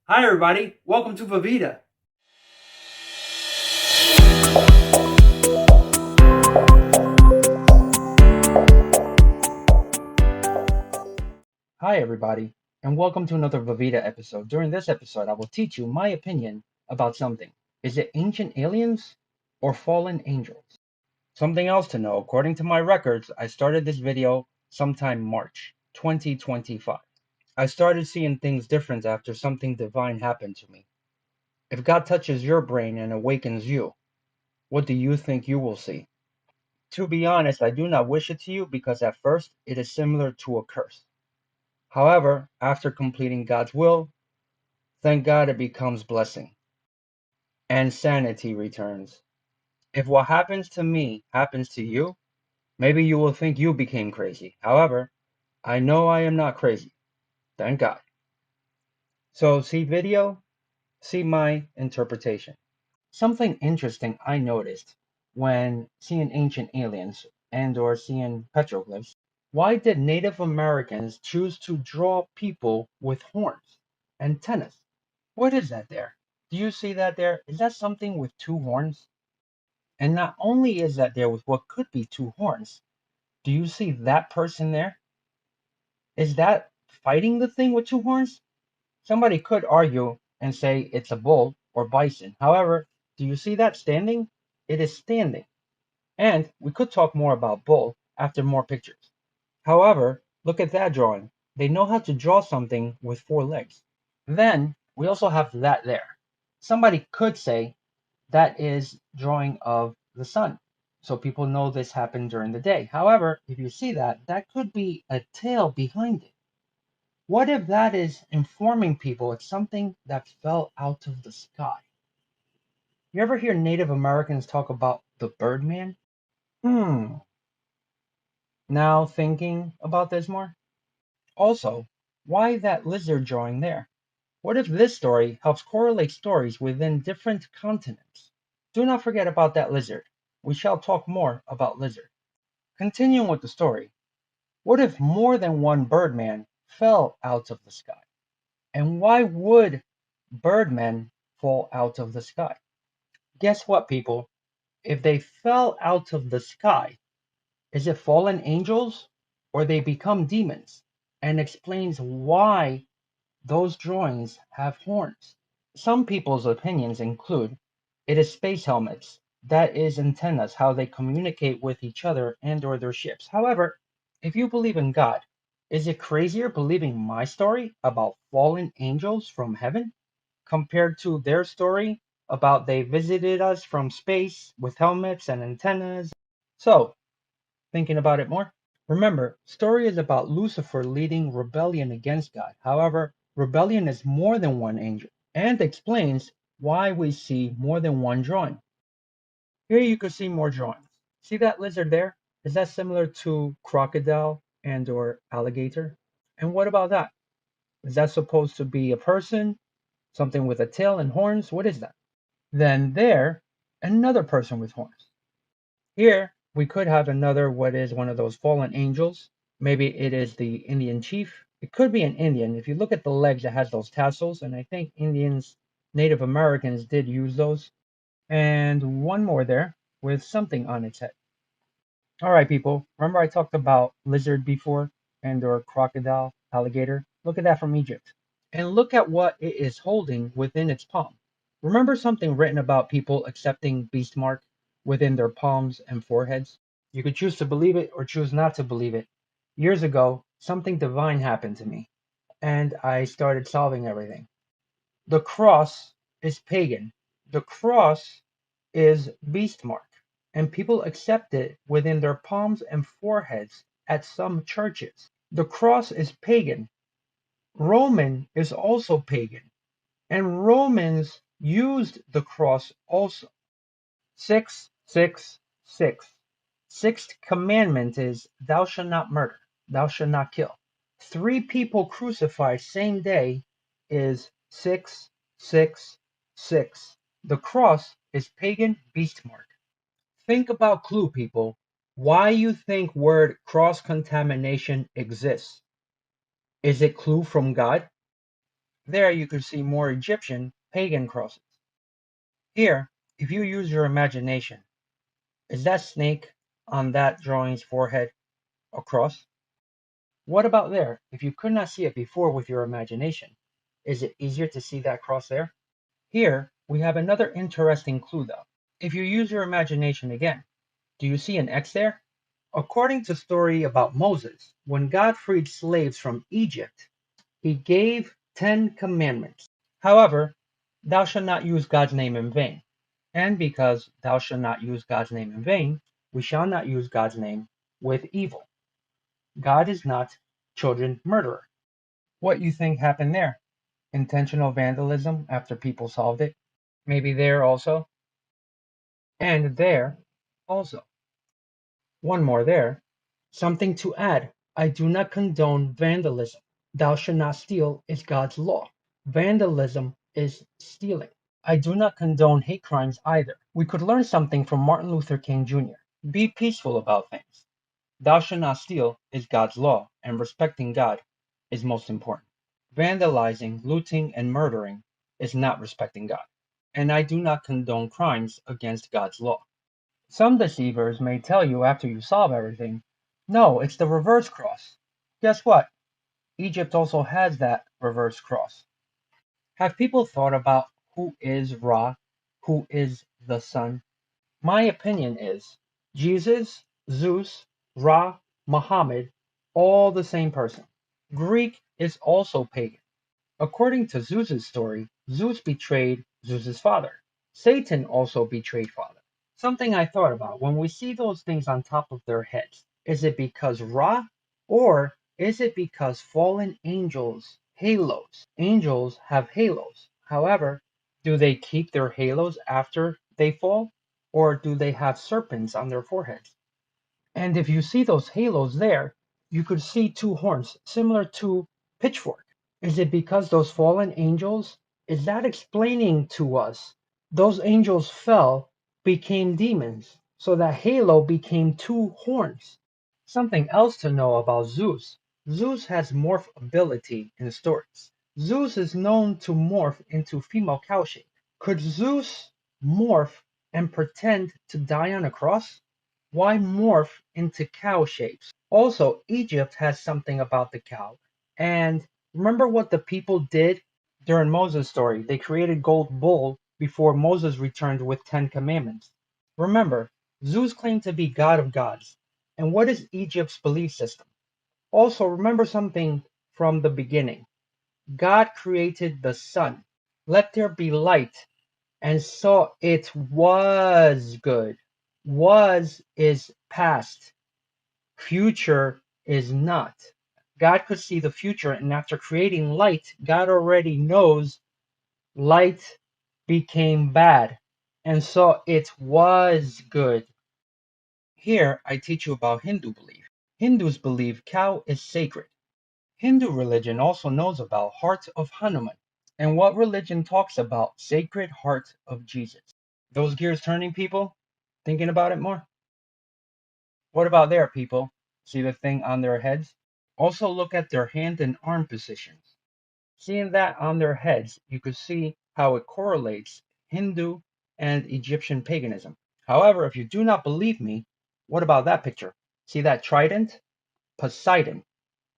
Hi everybody, welcome to Vídeo. Hi everybody, and welcome to another Vídeo episode. During this episode, I will teach you my opinion about something. Is it ancient aliens or fallen angels? Something else to know, according to my records, I started this video sometime March 2025. I started seeing things different after something divine happened to me. If God touches your brain and awakens you, what do you think you will see? To be honest, I do not wish it to you because at first it is similar to a curse. However, after completing God's will, thank God it becomes blessing and sanity returns. If what happens to me happens to you, maybe you will think you became crazy. However, I know I am not crazy. Thank God. So see video, see my interpretation. Something interesting I noticed when seeing ancient aliens and or seeing petroglyphs. Why did Native Americans choose to draw people with horns, antennas? What is that there? Do you see that there? Is that something with two horns? And not only is that there with what could be two horns, do you see that person there? Is that fighting the thing with two horns? Somebody could argue and say it's a bull or bison. However, do you see that standing? It is standing. And we could talk more about bull after more pictures. However, look at that drawing. They know how to draw something with four legs. Then we also have that there. Somebody could say that is drawing of the sun. So people know this happened during the day. However, if you see that, that could be a tail behind it. What if that is informing people it's something that fell out of the sky? You ever hear Native Americans talk about the Birdman? Hmm. Now thinking about this more? Also, why that lizard drawing there? What if this story helps correlate stories within different continents? Do not forget about that lizard. We shall talk more about lizard. Continuing with the story, what if more than one Birdman fell out of the sky? And why would Birdmen fall out of the sky? Guess what, people? If they fell out of the sky, is it fallen angels or they become demons? And explains why those drawings have horns. Some people's opinions include it is space helmets, that is antennas, how they communicate with each other and or their ships. However, if you believe in God, is it crazier believing my story about fallen angels from heaven compared to their story about they visited us from space with helmets and antennas? So, thinking about it more? Remember, story is about Lucifer leading rebellion against God. However, rebellion is more than one angel and explains why we see more than one drawing. Here you can see more drawings. See that lizard there? Is that similar to crocodile and or alligator? And what about that? Is that supposed to be a person? Something with a tail and horns? What is that? Then there, another person with horns. Here, we could have another, what is one of those fallen angels. Maybe it is the Indian chief. It could be an Indian. If you look at the legs, it has those tassels, and I think Indians, Native Americans did use those. And one more there with something on its head. All right, people. Remember I talked about lizard before and or crocodile, alligator? Look at that from Egypt. And look at what it is holding within its palm. Remember something written about people accepting beast mark within their palms and foreheads? You could choose to believe it or choose not to believe it. Years ago, something divine happened to me, and I started solving everything. The cross is pagan. The cross is beast mark, and people accept it within their palms and foreheads at some churches. The cross is pagan. Roman is also pagan, and Romans used the cross also. 666. Sixth commandment is thou shalt not murder, thou shalt not kill. Three people crucified same day is 666. The cross is pagan beast mark. Think about clue, people. Why you think word cross contamination exists? Is it clue from God? There you could see more Egyptian pagan crosses. Here, if you use your imagination, is that snake on that drawing's forehead a cross? What about there? If you could not see it before with your imagination, is it easier to see that cross there? Here, we have another interesting clue though. If you use your imagination again, do you see an X there? According to story about Moses, when God freed slaves from Egypt, he gave 10 commandments. However, thou shalt not use God's name in vain. And because thou shalt not use God's name in vain, we shall not use God's name with evil. God is not children murderer. What you think happened there? Intentional vandalism after people solved it? Maybe there also? And there also. One more there. Something to add. I do not condone vandalism. Thou shalt not steal is God's law. Vandalism is stealing. I do not condone hate crimes either. We could learn something from Martin Luther King Jr. Be peaceful about things. Thou shalt not steal is God's law, and respecting God is most important. Vandalizing, looting, and murdering is not respecting God. And I do not condone crimes against God's law. Some deceivers may tell you after you solve everything, no, it's the reverse cross. Guess what? Egypt also has that reverse cross. Have people thought about who is Ra, who is the sun? My opinion is Jesus, Zeus, Ra, Muhammad, all the same person. Greek is also pagan. According to Zeus's story, Zeus betrayed Zeus's father. Satan also betrayed father. Something I thought about when we see those things on top of their heads. Is it because Ra? Or is it because fallen angels, halos? Angels have halos. However, do they keep their halos after they fall? Or do they have serpents on their foreheads? And if you see those halos there, you could see two horns, similar to pitchfork. Is it because those fallen angels? Is that explaining to us those angels fell, became demons, so that halo became two horns? Something else to know about Zeus. Zeus has morph ability in stories. Zeus is known to morph into female cow shape. Could Zeus morph and pretend to die on a cross? Why morph into cow shapes? Also, Egypt has something about the cow. And remember what the people did during Moses' story? They created gold bull before Moses returned with 10 commandments. Remember, Zeus claimed to be God of gods. And what is Egypt's belief system? Also, remember something from the beginning. God created the sun. Let there be light, and saw it was good. Was is past. Future is not. God could see the future, and after creating light, God already knows light became bad, and so it was good. Here I teach you about Hindu belief. Hindus believe cow is sacred. Hindu religion also knows about Heart of Hanuman. And what religion talks about Sacred Heart of Jesus? Those gears turning, people? Thinking about it more? What about there, people? See the thing on their heads? Also look at their hand and arm positions. Seeing that on their heads, you could see how it correlates Hindu and Egyptian paganism. However, if you do not believe me, what about that picture? See that trident? Poseidon.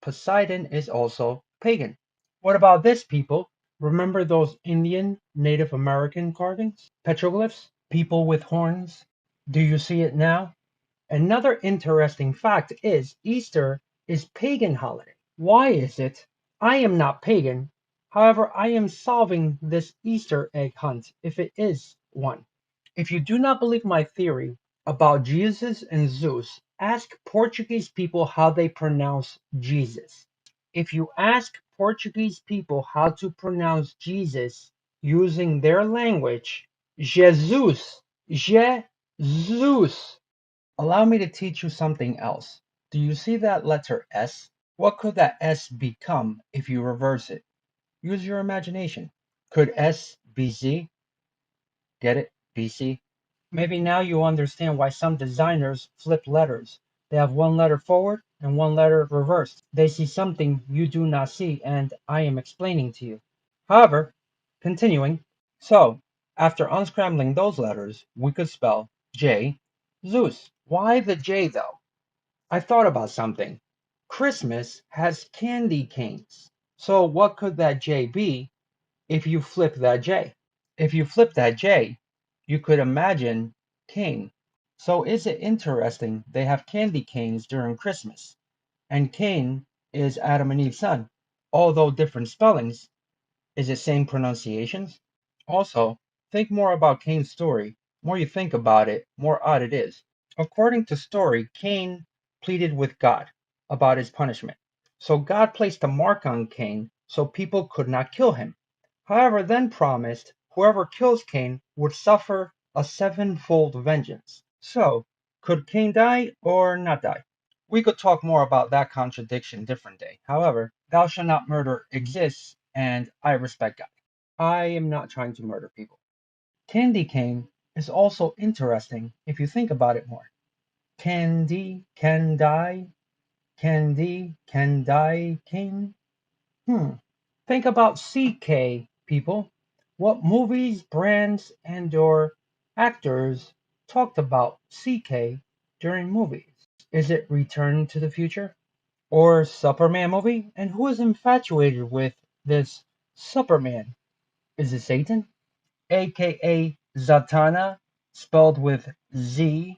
Poseidon is also pagan. What about this, people? Remember those Indian Native American carvings? Petroglyphs? People with horns? Do you see it now? Another interesting fact is Easter is pagan holiday. Why is it? I am not pagan. However, I am solving this Easter egg hunt if it is one. If you do not believe my theory about Jesus and Zeus, ask Portuguese people how they pronounce Jesus. If you ask Portuguese people how to pronounce Jesus using their language, Jesus, Jesus. Allow me to teach you something else. Do you see that letter S? What could that S become if you reverse it? Use your imagination. Could S be Z? Get it? BC? Maybe now you understand why some designers flip letters. They have one letter forward and one letter reversed. They see something you do not see, and I am explaining to you. However, continuing, so after unscrambling those letters, we could spell J, Zeus. Why the J though? I thought about something. Christmas has candy canes. So what could that J be if you flip that J? If you flip that J, you could imagine cane. So is it interesting they have candy canes during Christmas? And Cain is Adam and Eve's son. Although different spellings, is it same pronunciations? Also, think more about Cain's story. More you think about it, more odd it is. According to story, Cain pleaded with God about his punishment. So God placed a mark on Cain so people could not kill him. However, then promised whoever kills Cain would suffer a sevenfold vengeance. So, could Cain die or not die? We could talk more about that contradiction different day. However, thou shalt not murder exists, and I respect God. I am not trying to murder people. Candy cane is also interesting if you think about it more. Candy can die, candy can die cane. Think about CK, people. What movies, brands, and/or actors talked about CK during movies? Is it Return to the Future or Superman movie? And who is infatuated with this Superman? Is it Satan, aka Zatanna, spelled with Z,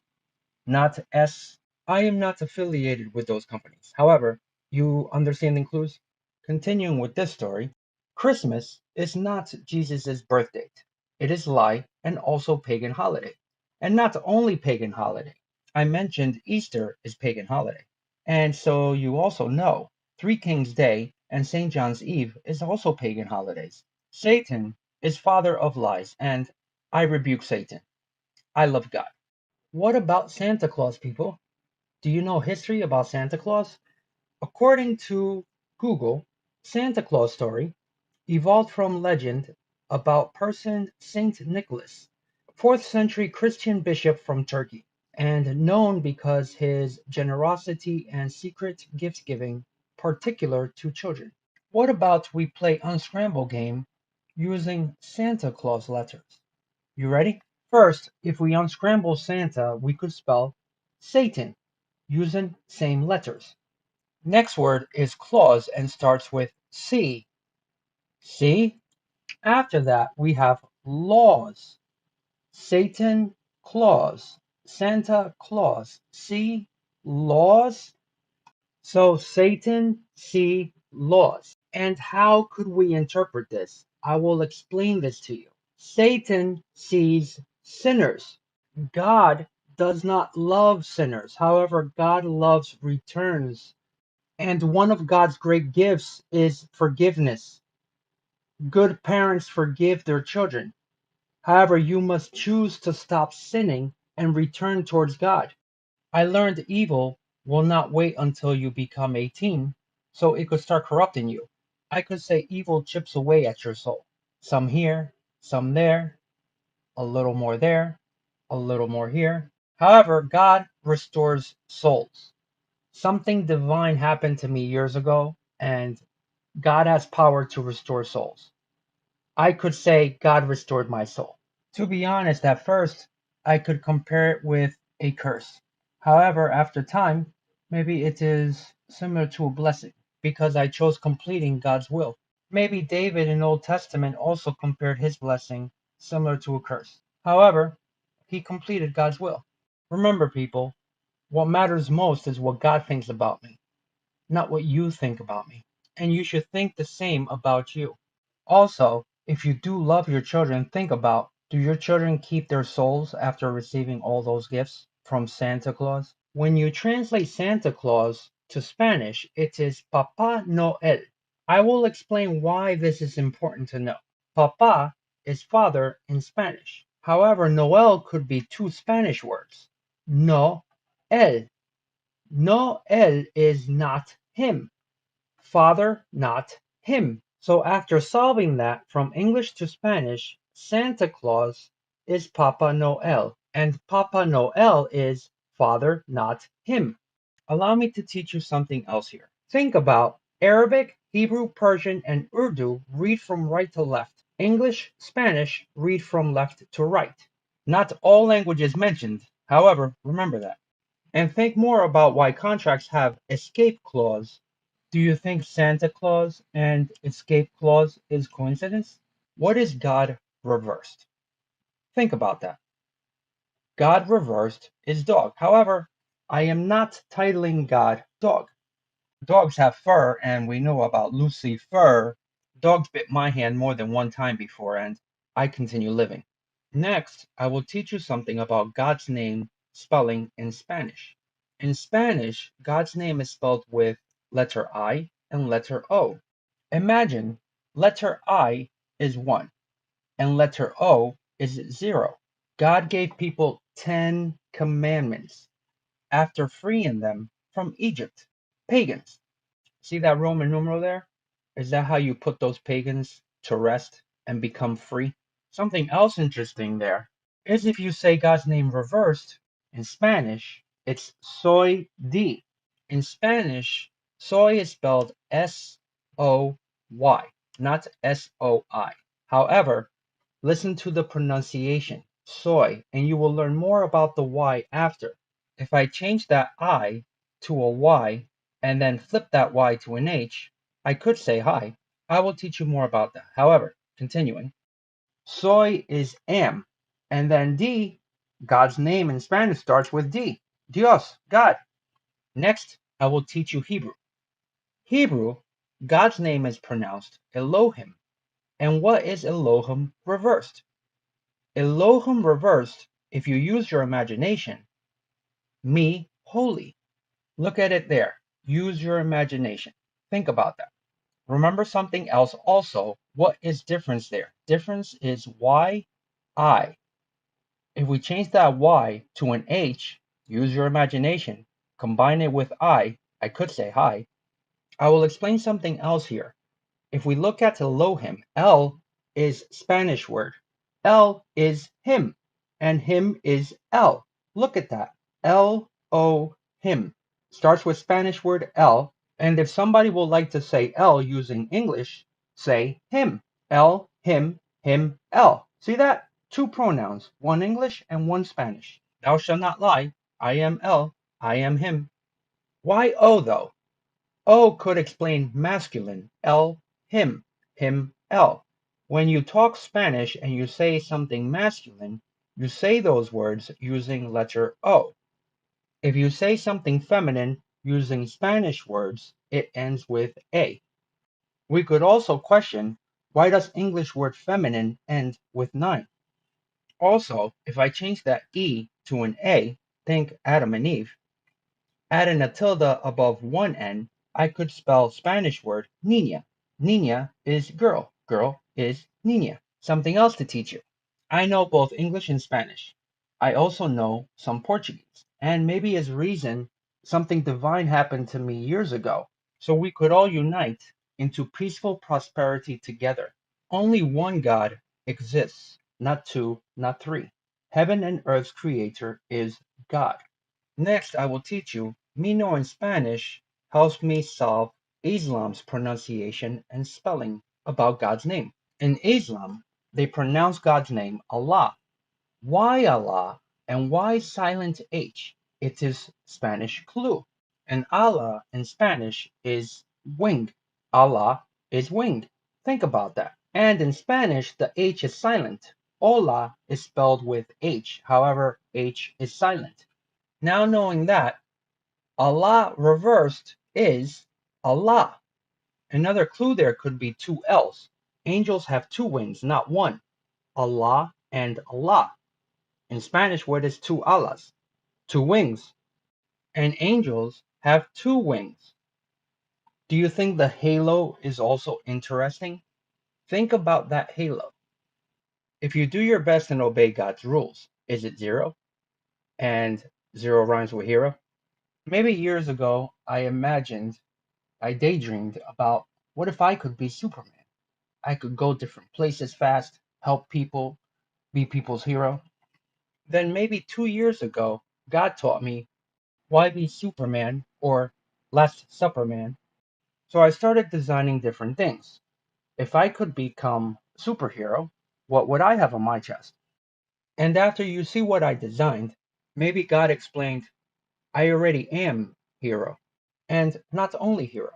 not S? I am not affiliated with those companies. However, you understand the clues? Continuing with this story, Christmas is not Jesus' birth date. It is lie and also pagan holiday. And not only pagan holiday. I mentioned Easter is pagan holiday. And so you also know Three Kings Day and St. John's Eve is also pagan holidays. Satan is father of lies, and I rebuke Satan. I love God. What about Santa Claus, people? Do you know history about Santa Claus? According to Google, Santa Claus story evolved from legend about person Saint Nicholas, 4th century Christian bishop from Turkey, and known because his generosity and secret gift giving particular to children. What about we play unscramble game using Santa Claus letters? You ready? First, if we unscramble Santa, we could spell Satan using same letters. Next word is clause and starts with C. See? After that, we have laws. Satan Claus, Santa Claus. See? Laws. So Satan, see laws. And how could we interpret this? I will explain this to you. Satan sees sinners. God does not love sinners. However, God loves returns. And one of God's great gifts is forgiveness. Good parents forgive their children. However, you must choose to stop sinning and return towards God. I learned evil will not wait until you become 18, so it could start corrupting you. I could say evil chips away at your soul. Some here, some there, a little more there, a little more here. However, God restores souls. Something divine happened to me years ago, and God has power to restore souls. I could say God restored my soul. To be honest, at first, I could compare it with a curse. However, after time, maybe it is similar to a blessing because I chose completing God's will. Maybe David in Old Testament also compared his blessing similar to a curse. However, he completed God's will. Remember, people, what matters most is what God thinks about me, not what you think about me. And you should think the same about you. Also, if you do love your children, think about, do your children keep their souls after receiving all those gifts from Santa Claus? When you translate Santa Claus to Spanish, it is Papa Noel. I will explain why this is important to know. Papa is father in Spanish. However, Noel could be two Spanish words. No, el. Noel is not him. Father, not him. So after solving that from English to Spanish, Santa Claus is Papa Noel, and Papa Noel is father, not him. Allow me to teach you something else here. Think about Arabic, Hebrew, Persian, and Urdu read from right to left. English, Spanish read from left to right. Not all languages mentioned, however, remember that. And think more about why contracts have escape clause. Do you think Santa Claus and escape clause is coincidence? What is God reversed? Think about that. God reversed is dog. However, I am not titling God dog. Dogs have fur, and we know about Lucy Fur. Dogs bit my hand more than one time before, and I continue living. Next, I will teach you something about God's name spelling in Spanish. In Spanish, God's name is spelled with letter I and letter O. Imagine letter I is 1 and letter O is 0. God gave people 10 commandments after freeing them from Egypt. Pagans. See that Roman numeral there? Is that how you put those pagans to rest and become free? Something else interesting there is if you say God's name reversed in Spanish, it's soy di. In Spanish, soy is spelled S-O-Y, not S-O-I. However, listen to the pronunciation, soy, and you will learn more about the Y after. If I change that I to a Y and then flip that Y to an H, I could say hi. I will teach you more about that. However, continuing, soy is am, and then D, God's name in Spanish starts with D. Dios, God. Next, I will teach you Hebrew. Hebrew, God's name is pronounced Elohim. And what is Elohim reversed? Elohim reversed, if you use your imagination, me holy. Look at it there. Use your imagination. Think about that. Remember something else also. What is difference there? Difference is Y, I. If we change that Y to an H, use your imagination, combine it with I could say hi. I will explain something else here. If we look at Elohim, El is Spanish word. El is him, and him is El. Look at that. El-O-him. Starts with Spanish word El, and if somebody would like to say El using English, say him. El, him, El. See that? Two pronouns, one English and one Spanish. Thou shalt not lie. I am El. I am him. Why O though? O could explain masculine, el, him, el. When you talk Spanish and you say something masculine, you say those words using letter O. If you say something feminine using Spanish words, it ends with A. We could also question, why does English word feminine end with 9? Also, if I change that E to an A, think Adam and Eve, adding a tilde above one N, I could spell Spanish word niña. Niña is girl. Girl is niña. Something else to teach you. I know both English and Spanish. I also know some Portuguese. And maybe as reason, something divine happened to me years ago. So we could all unite into peaceful prosperity together. Only one God exists, not two, not three. Heaven and earth's creator is God. Next, I will teach you me knowing Spanish helps me solve Islam's pronunciation and spelling about God's name. In Islam, they pronounce God's name Allah. Why Allah and why silent H? It is Spanish clue. And Allah in Spanish is wing. Allah is winged. Think about that. And in Spanish, the H is silent. Hola is spelled with H. However, H is silent. Now knowing that, Allah reversed is Allah. Another clue there could be two L's. Angels have two wings, not one. Allah and Allah. In Spanish, where there's two Allahs, two wings. And angels have two wings. Do you think the halo is also interesting? Think about that halo. If you do your best and obey God's rules, is it 0? And 0 rhymes with hero? Maybe years ago, I daydreamed about what if I could be Superman? I could go different places fast, help people, be people's hero. Then maybe 2 years ago, God taught me why be Superman or Last Supper Man? So I started designing different things. If I could become a superhero, what would I have on my chest? And after you see what I designed, maybe God explained, I already am hero. And not only hero.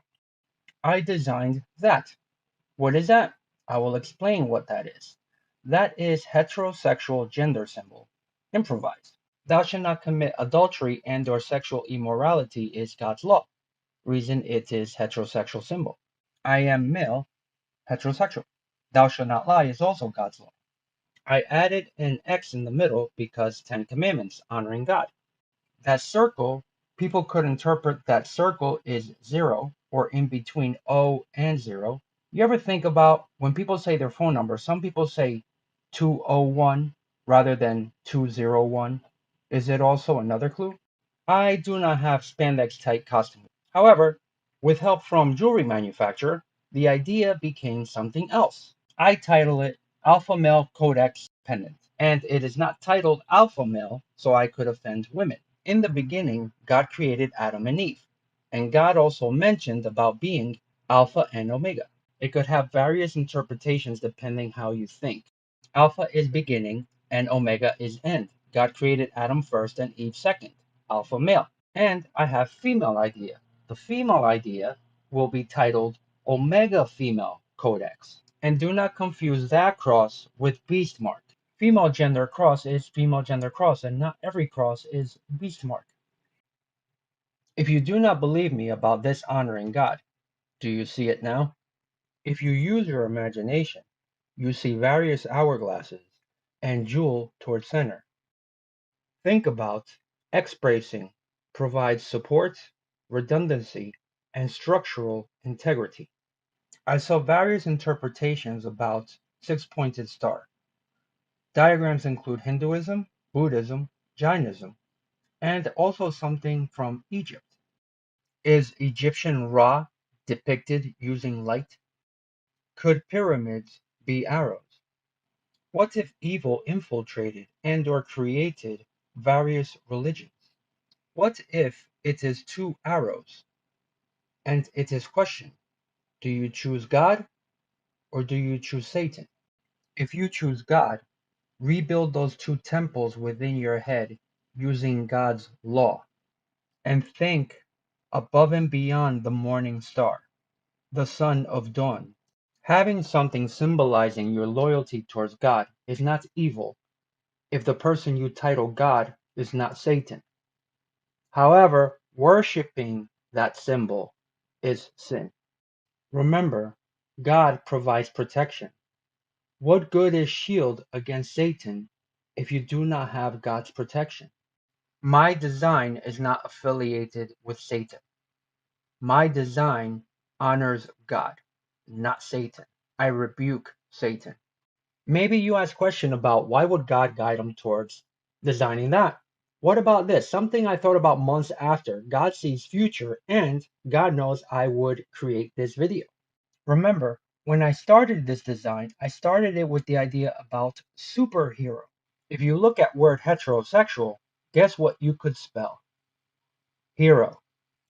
I designed that. What is that? I will explain what that is. That is heterosexual gender symbol. Improvised. Thou shalt not commit adultery and or sexual immorality is God's law. Reason it is heterosexual symbol. I am male, heterosexual. Thou shalt not lie is also God's law. I added an X in the middle because 10 commandments, honoring God. That circle, people could interpret that circle is 0 or in between O and 0. You ever think about when people say their phone number, some people say 201 rather than 201. Is it also another clue? I do not have spandex tight costume. However, with help from jewelry manufacturer, the idea became something else. I title it Alpha Male Codex Pendant, and it is not titled Alpha Male so I could offend women. In the beginning, God created Adam and Eve, and God also mentioned about being Alpha and Omega. It could have various interpretations depending how you think. Alpha is beginning and Omega is end. God created Adam first and Eve second, Alpha male. And I have female idea. The female idea will be titled Omega Female Codex. And do not confuse that cross with beast mark. Female gender cross is female gender cross, and not every cross is beast mark. If you do not believe me about this honoring God, do you see it now? If you use your imagination, you see various hourglasses and jewel toward center. Think about X bracing provides support, redundancy, and structural integrity. I saw various interpretations about six-pointed star. Diagrams include Hinduism, Buddhism, Jainism, and also something from Egypt. Is Egyptian Ra depicted using light? Could pyramids be arrows? What if evil infiltrated and or created various religions? What if it is two arrows and it is question, do you choose God or do you choose Satan? If you choose God, rebuild those two temples within your head using God's law and think above and beyond the morning star, the son of dawn. Having something symbolizing your loyalty towards God is not evil if the person you title God is not Satan. However, worshiping that symbol is sin. Remember, God provides protection. What good is shield against Satan if you do not have God's protection? My design is not affiliated with Satan. My design honors God, not Satan. I rebuke Satan. Maybe you ask question about why would God guide him towards designing that? What about this? Something I thought about months after. God sees future and God knows I would create this video. Remember, when I started this design, I started it with the idea about superhero. If you look at word heterosexual, guess what you could spell? Hero.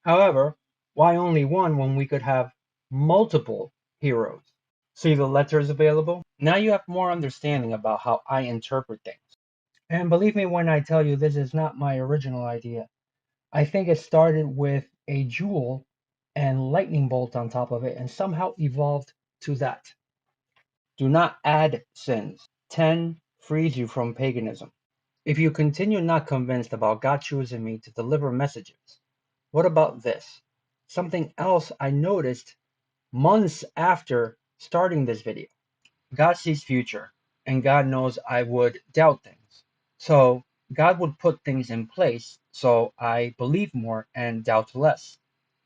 However, why only one when we could have multiple heroes? See the letters available? Now you have more understanding about how I interpret things. And believe me when I tell you this is not my original idea. I think it started with a jewel and lightning bolt on top of it and somehow evolved to that. Do not add sins. 10 frees you from paganism. If you continue not convinced about God choosing me to deliver messages, what about this? Something else I noticed months after starting this video. God sees future, and God knows I would doubt things. So God would put things in place so I believe more and doubt less.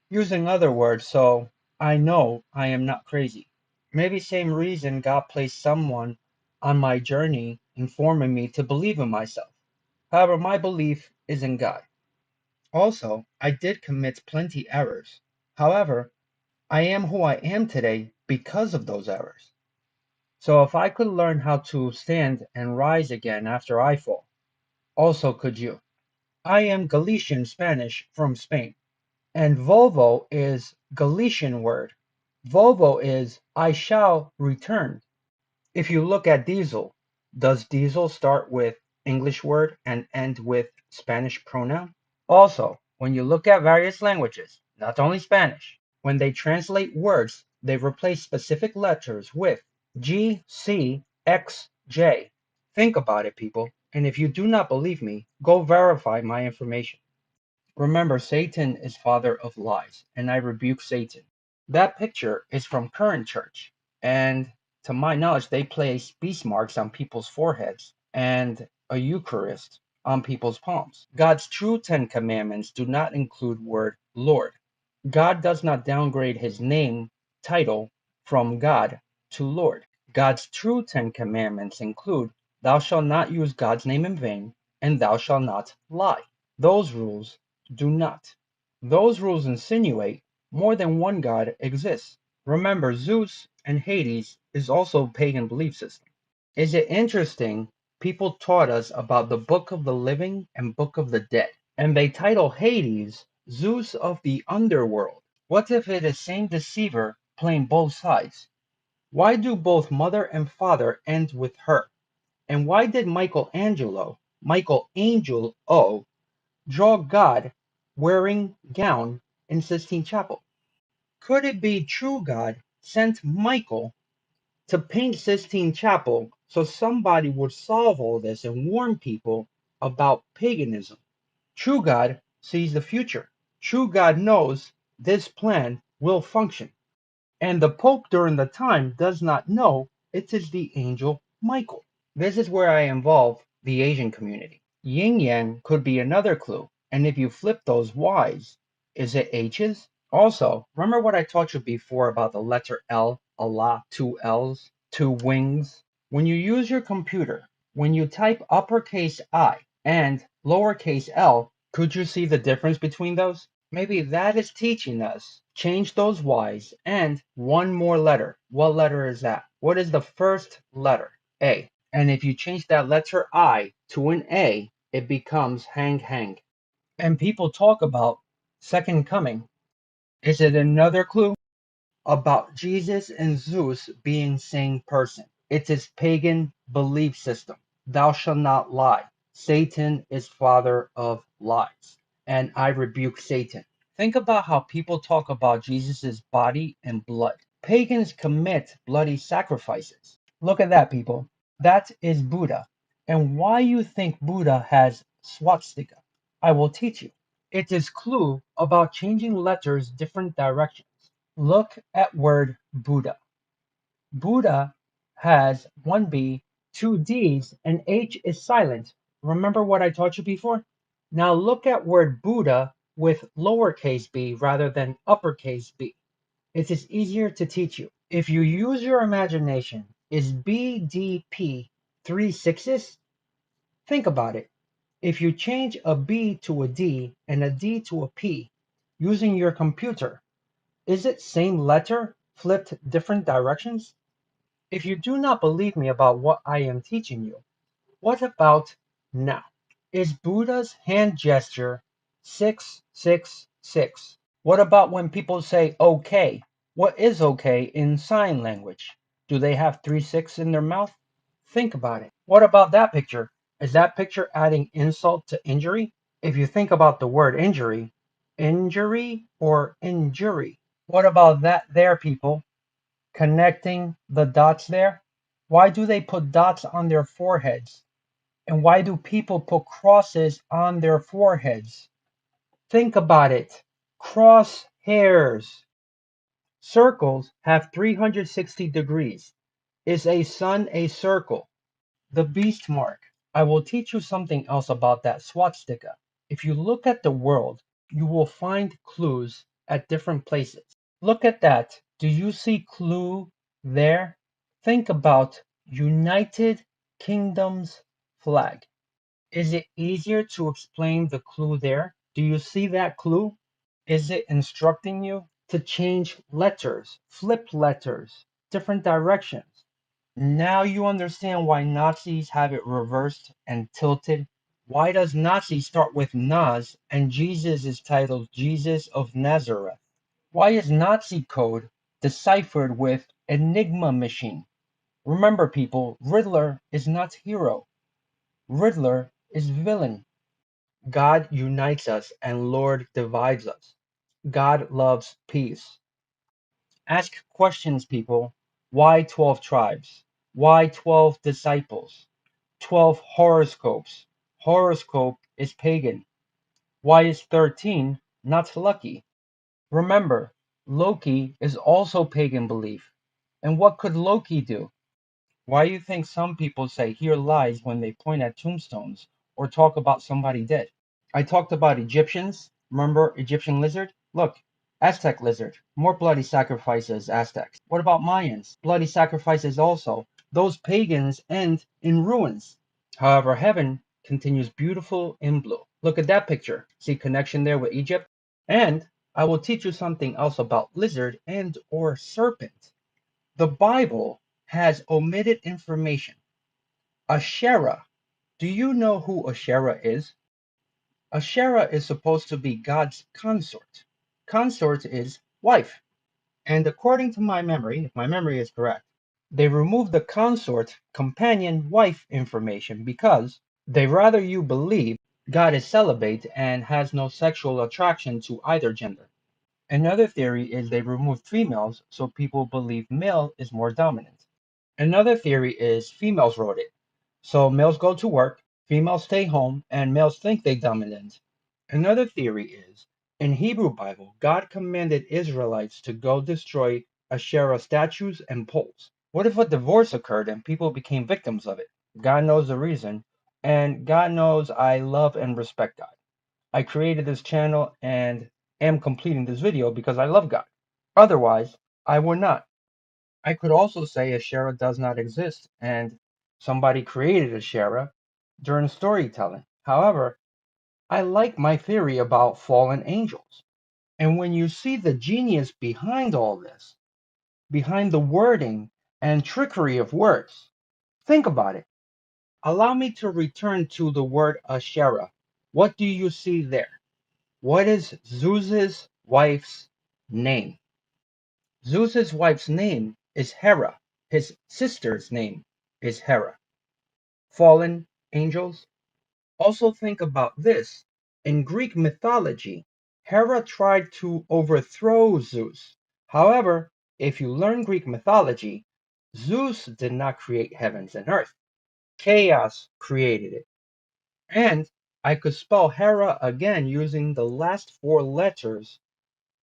Using other words, so I know I am not crazy. Maybe same reason God placed someone on my journey informing me to believe in myself. However, my belief is in God. Also, I did commit plenty errors. However, I am who I am today because of those errors. So if I could learn how to stand and rise again after I fall, also could you. I am Galician Spanish from Spain. And Volvo is Galician word. Volvo is I shall return. If you look at diesel, does diesel start with English word and end with Spanish pronoun? Also, when you look at various languages, not only Spanish, when they translate words, they replace specific letters with G, C, X, J. Think about it, people, and if you do not believe me, go verify my information. Remember, Satan is father of lies, and I rebuke Satan. That picture is from current church, and to my knowledge, they place beast marks on people's foreheads and a Eucharist on people's palms. God's true Ten Commandments do not include word Lord. God does not downgrade his name title from God to Lord. God's true Ten Commandments include thou shalt not use God's name in vain, and thou shalt not lie. Those rules do not. Those rules insinuate more than one God exists. Remember, Zeus and Hades is also a pagan belief system. Is it interesting? People taught us about the Book of the Living and Book of the Dead, and they title Hades Zeus of the underworld. What if it is same deceiver playing both sides? Why do both mother and father end with her? And why did Michelangelo draw God wearing gown in Sistine Chapel? Could it be true God sent Michael to paint Sistine Chapel so somebody would solve all this and warn people about paganism? True God sees the future. True God knows this plan will function. And the Pope during the time does not know it is the angel Michael. This is where I involve the Asian community. Yin Yang could be another clue. And if you flip those Y's, is it H's? Also, remember what I taught you before about the letter L, Allah, two L's, two wings? When you use your computer, when you type uppercase I and lowercase l, could you see the difference between those? Maybe that is teaching us. Change those Y's and one more letter. What letter is that? What is the first letter? A. And if you change that letter I to an A, it becomes hang hang. And people talk about second coming. Is it another clue about Jesus and Zeus being same person? It's his pagan belief system. Thou shalt not lie. Satan is father of lies. And I rebuke Satan. Think about how people talk about Jesus' body and blood. Pagans commit bloody sacrifices. Look at that, people. That is Buddha. And why you think Buddha has swastika? I will teach you. It is clue about changing letters different directions. Look at word Buddha. Buddha has one B, two D's, and H is silent. Remember what I taught you before? Now look at word Buddha with lowercase b rather than uppercase b. It is easier to teach you. If you use your imagination, is BDP three sixes? Think about it. If you change a B to a D and a D to a P using your computer, is it same letter flipped different directions? If you do not believe me about what I am teaching you, what about now? Is Buddha's hand gesture 666? What about when people say okay? What is okay in sign language? Do they have 3 6 in their mouth? Think about it. What about that picture? Is that picture adding insult to injury? If you think about the word injury or injury? What about that there, people? Connecting the dots there? Why do they put dots on their foreheads? And why do people put crosses on their foreheads? Think about it. Cross hairs. Circles have 360 degrees. Is a sun a circle? The beast mark. I will teach you something else about that swastika. If you look at the world, you will find clues at different places. Look at that. Do you see clue there? Think about United Kingdom's flag. Is it easier to explain the clue there? Do you see that clue? Is it instructing you to change letters, flip letters, different directions? Now you understand why Nazis have it reversed and tilted. Why does Nazi start with Naz and Jesus is titled Jesus of Nazareth? Why is Nazi code deciphered with Enigma machine? Remember people, Riddler is not hero. Riddler is villain. God unites us and Lord divides us. God loves peace. Ask questions, people. Why 12 tribes? Why 12 disciples? 12 horoscopes. Horoscope is pagan. Why is 13 not lucky? Remember, Loki is also pagan belief. And what could Loki do? Why do you think some people say here lies when they point at tombstones or talk about somebody dead? I talked about Egyptians. Remember Egyptian lizard? Look, Aztec lizard. More bloody sacrifices, Aztecs. What about Mayans? Bloody sacrifices also. Those pagans end in ruins. However, heaven continues beautiful in blue. Look at that picture. See connection there with Egypt? And I will teach you something else about lizard and or serpent. The Bible has omitted information. Asherah. Do you know who Asherah is? Asherah is supposed to be God's consort. Consort is wife. And according to my memory, if my memory is correct, they removed the consort, companion, wife information because they rather you believe God is celibate and has no sexual attraction to either gender. Another theory is they removed females so people believe male is more dominant. Another theory is females wrote it. So males go to work, females stay home, and males think they dominant. Another theory is in Hebrew Bible, God commanded Israelites to go destroy Asherah statues and poles. What if a divorce occurred and people became victims of it? God knows the reason, and God knows I love and respect God. I created this channel and am completing this video because I love God. Otherwise, I would not. I could also say Asherah does not exist and somebody created Asherah during storytelling. However, I like my theory about fallen angels. And when you see the genius behind all this, behind the wording and trickery of words, think about it. Allow me to return to the word Asherah. What do you see there? What is Zeus's wife's name? Zeus's wife's name is Hera. His sister's name is Hera. Fallen angels? Also think about this. In Greek mythology, Hera tried to overthrow Zeus. However, if you learn Greek mythology, Zeus did not create heavens and earth. Chaos created it. And I could spell Hera again using the last four letters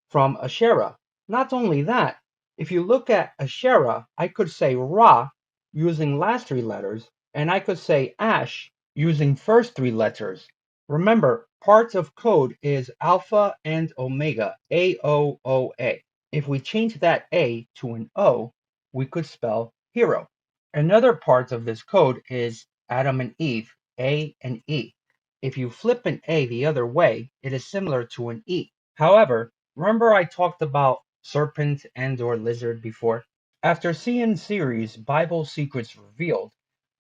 from Asherah. Not only that, if you look at Asherah, I could say Ra using last three letters, and I could say Ash using first three letters. Remember, parts of code is alpha and omega, A-O-O-A. If we change that A to an O, we could spell hero. Another part of this code is Adam and Eve, A and E. If you flip an A the other way, it is similar to an E. However, remember I talked about serpent and or lizard before? After seeing series Bible Secrets Revealed,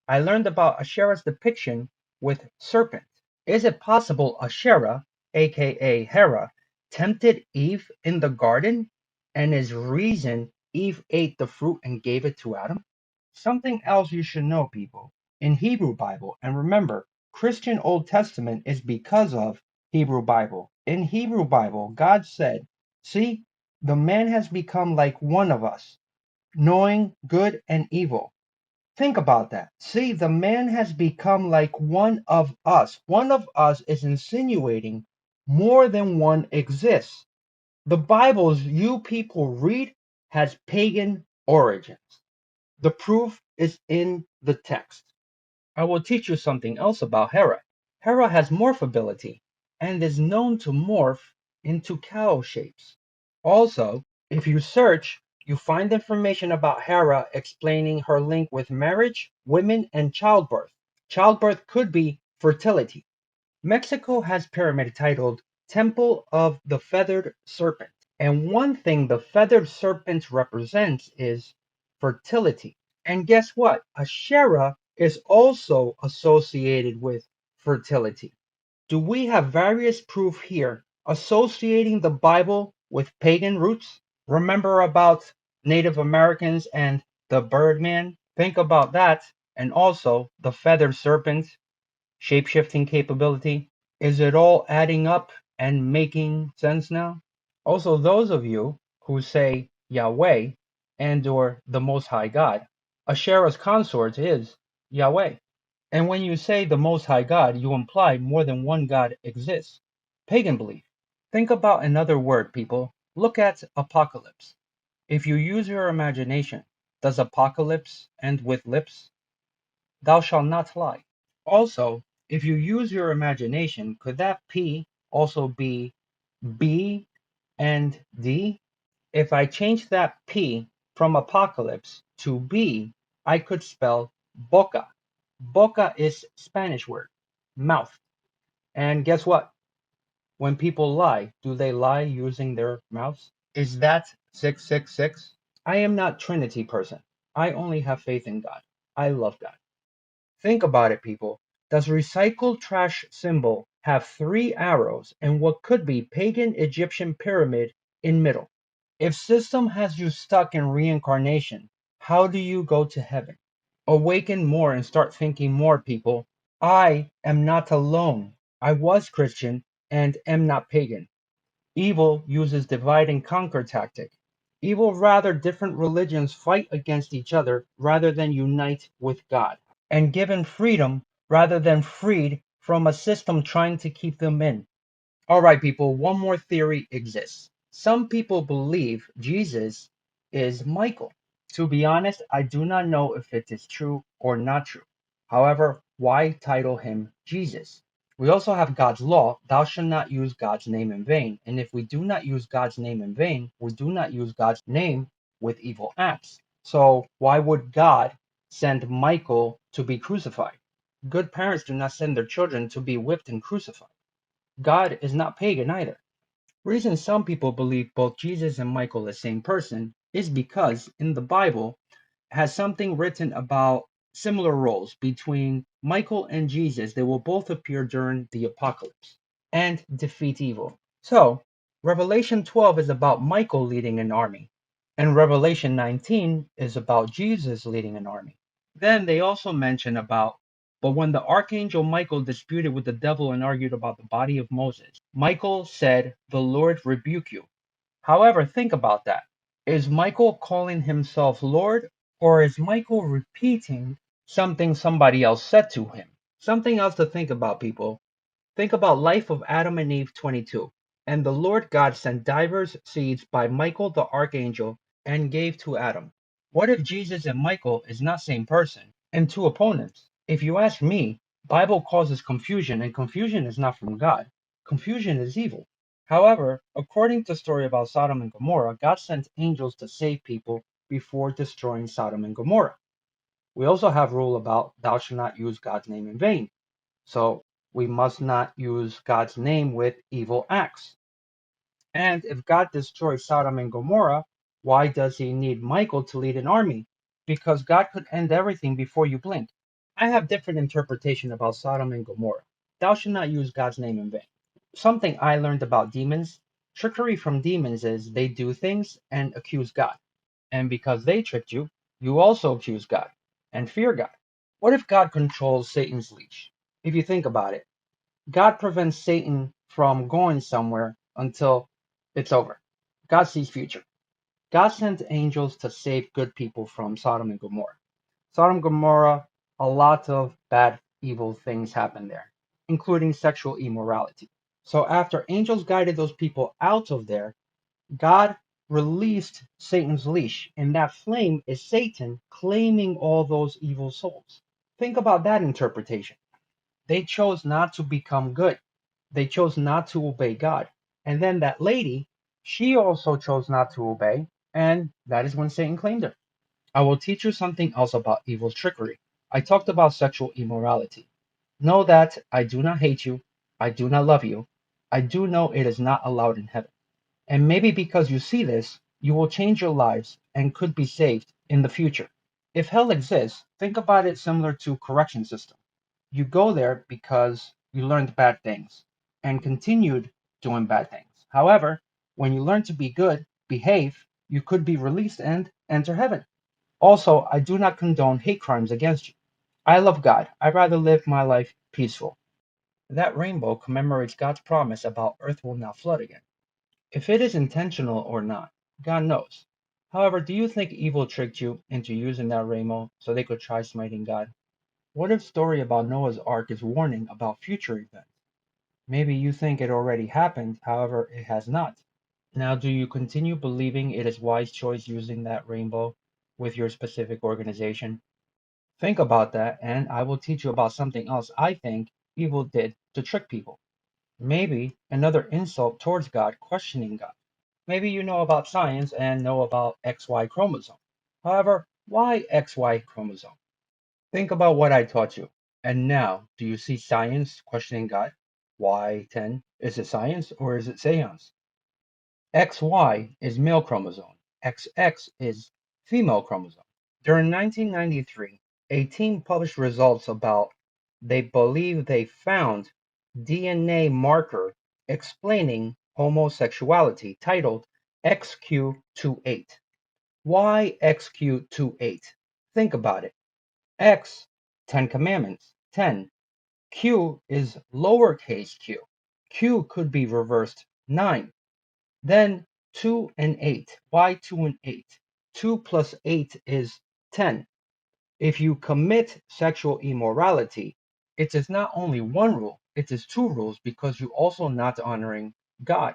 I learned about Asherah's depiction with serpent. Is it possible Asherah, aka Hera, tempted Eve in the garden and is reason Eve ate the fruit and gave it to Adam? Something else you should know, people. In Hebrew Bible, and remember, Christian Old Testament is because of Hebrew Bible. In Hebrew Bible, God said, see, the man has become like one of us, knowing good and evil. Think about that. See, the man has become like one of us. One of us is insinuating more than one exists. The Bibles you people read has pagan origins. The proof is in the text. I will teach you something else about Hera. Hera has morph ability and is known to morph into cow shapes. Also, if you search, you find information about Hera explaining her link with marriage, women, and childbirth. Childbirth could be fertility. Mexico has pyramid titled Temple of the Feathered Serpent. And one thing the feathered serpent represents is fertility. And guess what? Asherah is also associated with fertility. Do we have various proof here associating the Bible with pagan roots? Remember about Native Americans and the Birdman? Think about that, and also the feathered serpent, shape-shifting capability. Is it all adding up and making sense now? Also, those of you who say Yahweh and or the Most High God, Asherah's consort is Yahweh. And when you say the Most High God, you imply more than one God exists. Pagan belief. Think about another word, people. Look at apocalypse. If you use your imagination, does apocalypse end with lips? Thou shalt not lie. Also, if you use your imagination, could that P also be B and D? If I change that P from apocalypse to B, I could spell boca. Boca is Spanish word, mouth. And guess what? When people lie, do they lie using their mouths? Is that 666? I am not Trinity person. I only have faith in God. I love God. Think about it, people. Does recycled trash symbol have three arrows and what could be pagan Egyptian pyramid in middle? If system has you stuck in reincarnation, how do you go to heaven? Awaken more and start thinking more, people. I am not alone. I was Christian and am not pagan. Evil uses divide and conquer tactic. Evil rather different religions fight against each other rather than unite with God. And given freedom rather than freed from a system trying to keep them in. All right, people, one more theory exists. Some people believe Jesus is Michael. To be honest, I do not know if it is true or not true. However, why title him Jesus? We also have God's law, thou shalt not use God's name in vain. And if we do not use God's name in vain, we do not use God's name with evil acts. So why would God send Michael to be crucified? Good parents do not send their children to be whipped and crucified. God is not pagan either. Reason some people believe both Jesus and Michael are the same person is because in the Bible has something written about similar roles between Michael and Jesus. They will both appear during the apocalypse and defeat evil. So, Revelation 12 is about Michael leading an army, and Revelation 19 is about Jesus leading an army. Then they also mention about, but when the archangel Michael disputed with the devil and argued about the body of Moses, Michael said, "The Lord rebuke you." However, think about that. Is Michael calling himself Lord, or is Michael repeating something somebody else said to him? Something else to think about, people. Think about Life of Adam and Eve 22. And the Lord God sent divers seeds by Michael the archangel and gave to Adam. What if Jesus and Michael is not same person and two opponents? If you ask me, Bible causes confusion and confusion is not from God. Confusion is evil. However, according to the story about Sodom and Gomorrah, God sent angels to save people before destroying Sodom and Gomorrah. We also have rule about thou shalt not use God's name in vain. So we must not use God's name with evil acts. And if God destroys Sodom and Gomorrah, why does he need Michael to lead an army? Because God could end everything before you blink. I have different interpretation about Sodom and Gomorrah. Thou shalt not use God's name in vain. Something I learned about demons, trickery from demons is they do things and accuse God. And because they tricked you, you also accuse God and fear God. What if God controls Satan's leash? If you think about it, God prevents Satan from going somewhere until it's over. God sees future. God sent angels to save good people from Sodom and Gomorrah. Sodom and Gomorrah, a lot of bad, evil things happened there, including sexual immorality. So after angels guided those people out of there, God released Satan's leash, and that flame is Satan claiming all those evil souls. Think about that interpretation. They chose not to become good. They chose not to obey God. And then that lady, she also chose not to obey, and that is when Satan claimed her. I will teach you something else about evil trickery. I talked about sexual immorality. Know that I do not hate you. I do not love you. I do know it is not allowed in heaven. And maybe because you see this, you will change your lives and could be saved in the future. If hell exists, think about it similar to correction system. You go there because you learned bad things and continued doing bad things. However, when you learn to be good, behave, you could be released and enter heaven. Also, I do not condone hate crimes against you. I love God. I'd rather live my life peaceful. That rainbow commemorates God's promise about earth will not flood again. If it is intentional or not, God knows. However, do you think evil tricked you into using that rainbow so they could try smiting God? What if story about Noah's Ark is warning about future events? Maybe you think it already happened, however, it has not. Now, do you continue believing it is wise choice using that rainbow with your specific organization? Think about that, and I will teach you about something else I think evil did to trick people. Maybe another insult towards God, questioning God. Maybe you know about science and know about XY chromosome. However, why XY chromosome? Think about what I taught you. And now, do you see science questioning God? Why 10? Is it science or is it seance? XY is male chromosome. XX is female chromosome. During 1993, a team published results about they believe they found DNA marker explaining homosexuality titled XQ28. Why XQ28? Think about it. X, 10 commandments, 10. Q is lowercase q. Q could be reversed 9. Then 2 and 8. Why 2 and 8? 2 plus 8 is 10. If you commit sexual immorality, it is not only one rule, it is two rules because you also not honoring God.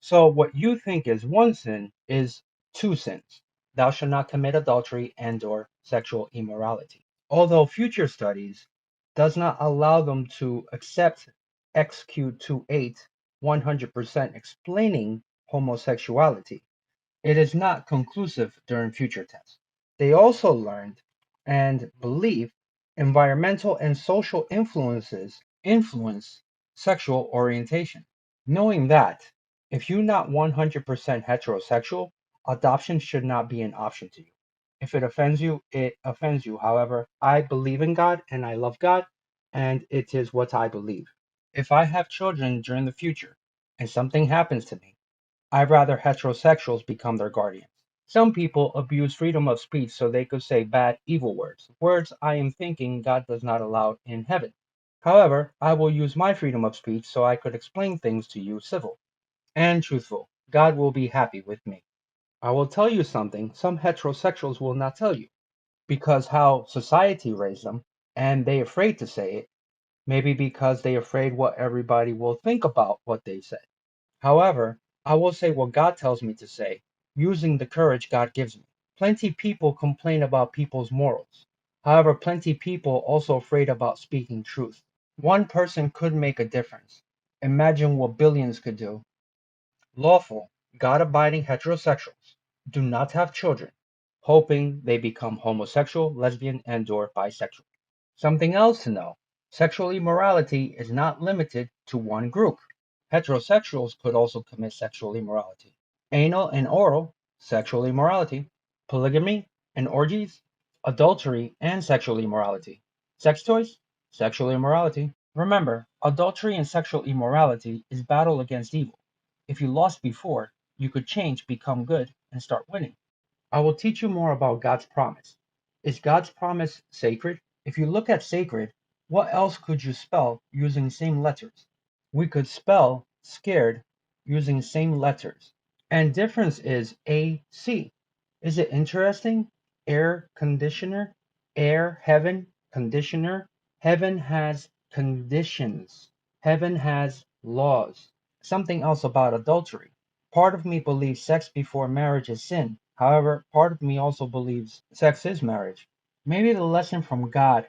So what you think is one sin is two sins. Thou shalt not commit adultery and or sexual immorality. Although future studies does not allow them to accept XQ28 100% explaining homosexuality, it is not conclusive during future tests. They also learned and believe environmental and social influences influence sexual orientation. Knowing that, if you're not 100% heterosexual, adoption should not be an option to you. If it offends you, it offends you. However, I believe in God and I love God, and it is what I believe. If I have children during the future and something happens to me, I'd rather heterosexuals become their guardians. Some people abuse freedom of speech so they could say bad, evil words, words I am thinking God does not allow in heaven. However, I will use my freedom of speech so I could explain things to you civil and truthful. God will be happy with me. I will tell you something some heterosexuals will not tell you because how society raised them and they afraid to say it, maybe because they afraid what everybody will think about what they said. However, I will say what God tells me to say, using the courage God gives me. Plenty people complain about people's morals. However, plenty people also afraid about speaking truth. One person could make a difference. Imagine what billions could do. Lawful, God-abiding heterosexuals do not have children, hoping they become homosexual, lesbian, and/or bisexual. Something else to know: sexual immorality is not limited to one group. Heterosexuals could also commit sexual immorality. Anal and oral, sexual immorality. Polygamy and orgies, adultery and sexual immorality. Sex toys, sexual immorality. Remember, adultery and sexual immorality is battle against evil. If you lost before, you could change, become good, and start winning. I will teach you more about God's promise. Is God's promise sacred? If you look at sacred, what else could you spell using same letters? We could spell scared using same letters. And difference is AC. Is it interesting? Air conditioner, air, heaven, conditioner. Heaven has conditions. Heaven has laws. Something else about adultery. Part of me believes sex before marriage is sin. However, part of me also believes sex is marriage. Maybe the lesson from God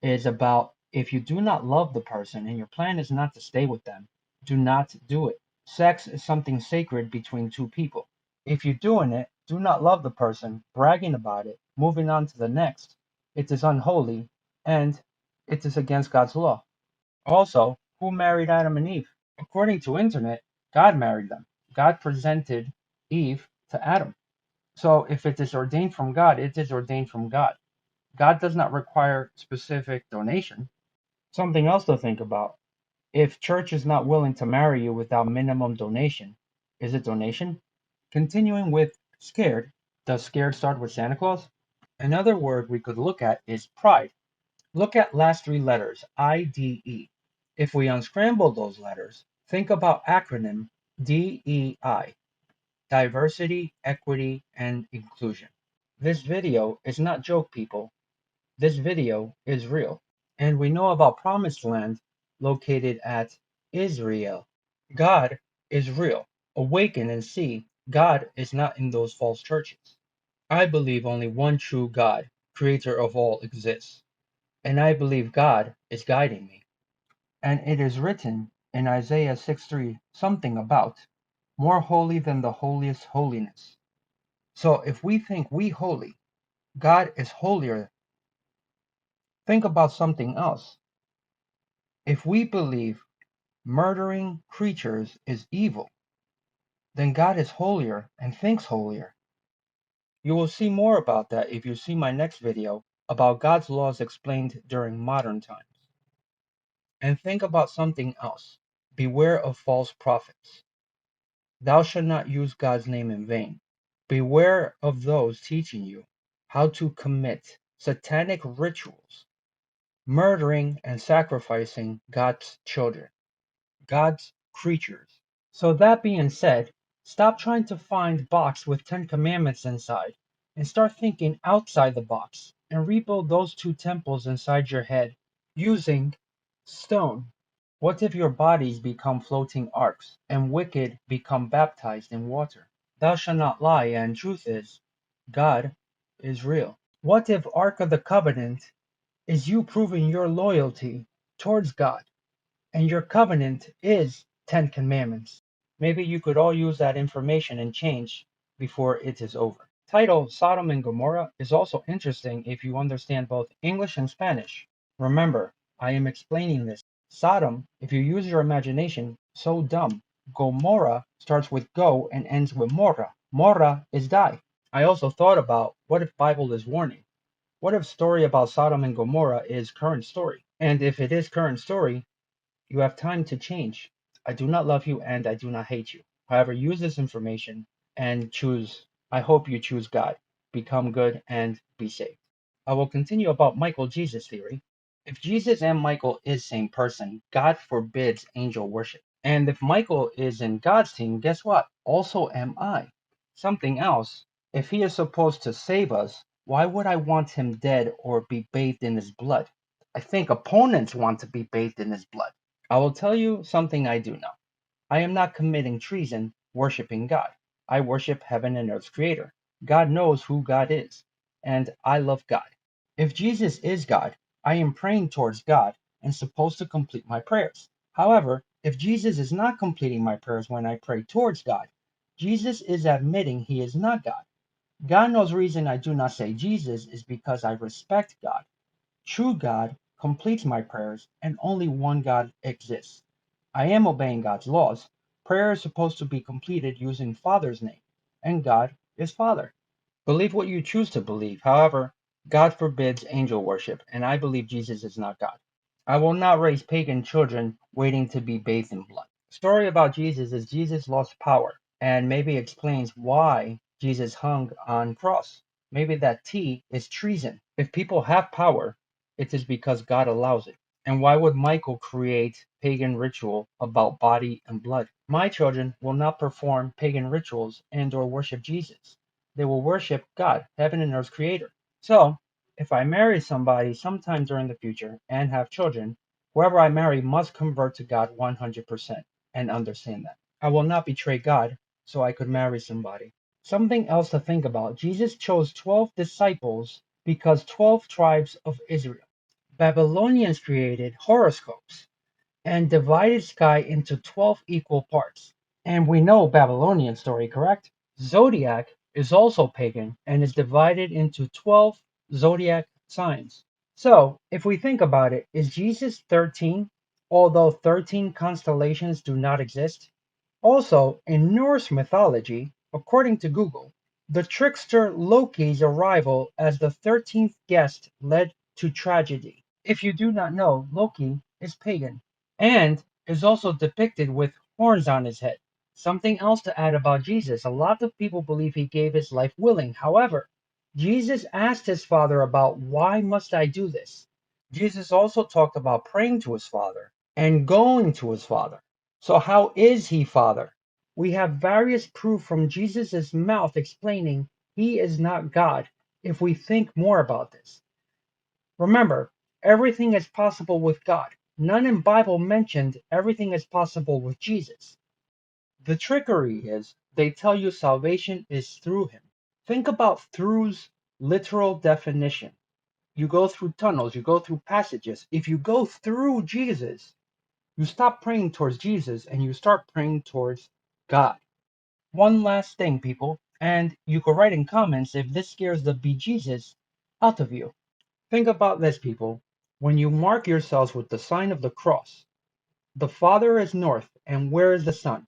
is about if you do not love the person and your plan is not to stay with them, do not do it. Sex is something sacred between two people. If you're doing it, do not love the person, bragging about it, moving on to the next. It is unholy and it is against God's law. Also, who married Adam and Eve? According to internet, God married them. God presented Eve to Adam. So if it is ordained from God, it is ordained from God. God does not require specific donation. Something else to think about. If church is not willing to marry you without minimum donation, is it donation? Continuing with scared, does scared start with Santa Claus? Another word we could look at is pride. Look at last three letters, IDE. If we unscramble those letters, think about acronym DEI, diversity, equity, and inclusion. This video is not joke, people. This video is real. And we know about Promised Land located at Israel. God is real. Awaken and see God is not in those false churches. I believe only one true God, creator of all, exists. And I believe God is guiding me. And it is written in Isaiah 6:3 something about more holy than the holiest holiness. So if we think we holy, God is holier. Think about something else. If we believe murdering creatures is evil, then God is holier and thinks holier. You will see more about that if you see my next video about God's laws explained during modern times. And think about something else. Beware of false prophets. Thou shalt not use God's name in vain. Beware of those teaching you how to commit satanic rituals, murdering and sacrificing God's children, God's creatures. So that being said, stop trying to find box with 10 commandments inside and start thinking outside the box and rebuild those two temples inside your head using stone. What if your bodies become floating arks and wicked become baptized in water? Thou shalt not lie, and truth is, God is real. What if Ark of the Covenant is you proving your loyalty towards God and your covenant is 10 commandments? Maybe you could all use that information and change before it is over. Title Sodom and Gomorrah is also interesting if you understand both English and Spanish. Remember, I am explaining this. Sodom, if you use your imagination, so dumb. Gomorrah starts with go and ends with mora. Mora is die. I also thought about what if Bible is warning? What if story about Sodom and Gomorrah is current story? And if it is current story, you have time to change. I do not love you and I do not hate you. However, use this information and choose. I hope you choose God, become good, and be saved. I will continue about Michael Jesus theory. If Jesus and Michael is same person, God forbids angel worship. And if Michael is in God's team, guess what? Also am I. Something else. If he is supposed to save us, why would I want him dead or be bathed in his blood? I think opponents want to be bathed in his blood. I will tell you something I do know. I am not committing treason worshiping God. I worship heaven and earth's creator. God knows who God is, and I love God. If Jesus is God, I am praying towards God and supposed to complete my prayers. However, if Jesus is not completing my prayers when I pray towards God, Jesus is admitting he is not God. God knows reason I do not say Jesus is because I respect God. True God completes my prayers, and only one God exists. I am obeying God's laws. Prayer is supposed to be completed using Father's name, and God is Father. Believe what you choose to believe. However, God forbids angel worship, and I believe Jesus is not God. I will not raise pagan children waiting to be bathed in blood. Story about Jesus is Jesus lost power, and maybe explains why Jesus hung on cross. Maybe that T is treason. If people have power, it is because God allows it. And why would Michael create pagan ritual about body and blood? My children will not perform pagan rituals and or worship Jesus. They will worship God, heaven and earth's creator. So, if I marry somebody sometime during the future and have children, whoever I marry must convert to God 100% and understand that. I will not betray God so I could marry somebody. Something else to think about. Jesus chose 12 disciples because 12 tribes of Israel. Babylonians created horoscopes and divided sky into 12 equal parts. And we know Babylonian story, correct? Zodiac is also pagan and is divided into 12 zodiac signs. So, if we think about it, is Jesus 13, although 13 constellations do not exist? Also, in Norse mythology, according to Google, the trickster Loki's arrival as the 13th guest led to tragedy. If you do not know, Loki is pagan and is also depicted with horns on his head. Something else to add about Jesus: a lot of people believe he gave his life willing. However, Jesus asked his father about why must I do this? Jesus also talked about praying to his father and going to his father. So how is he father? We have various proof from Jesus' mouth explaining he is not God if we think more about this. Remember, everything is possible with God. None in Bible mentioned everything is possible with Jesus. The trickery is they tell you salvation is through him. Think about through's literal definition. You go through tunnels, you go through passages. If you go through Jesus, you stop praying towards Jesus and you start praying towards God. One last thing, people, and you can write in comments if this scares the bejesus out of you. Think about this, people. When you mark yourselves with the sign of the cross, the Father is north, and where is the Son?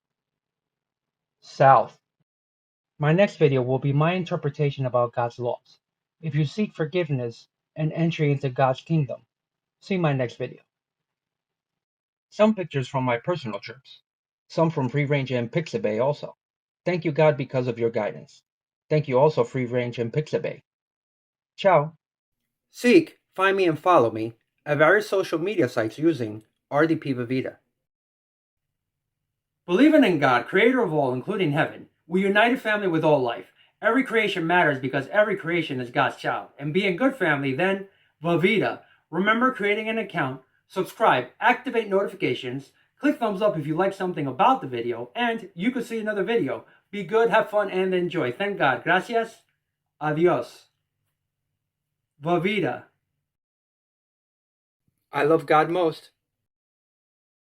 South. My next video will be my interpretation about God's laws. If you seek forgiveness and entry into God's kingdom, see my next video. Some pictures from my personal trips. Some from Free Range and Pixabay also. Thank you, God, because of your guidance. Thank you also, Free Range and Pixabay. Ciao. Seek, find me, and follow me at various social media sites using RDP Vivida. Believing in God, creator of all, including heaven, we unite a family with all life. Every creation matters because every creation is God's child. And being good family, then, Vivida. Remember creating an account, subscribe, activate notifications, click thumbs up if you like something about the video, and you could see another video. Be good, have fun, and enjoy. Thank God. Gracias. Adios. Vivida. I love God most.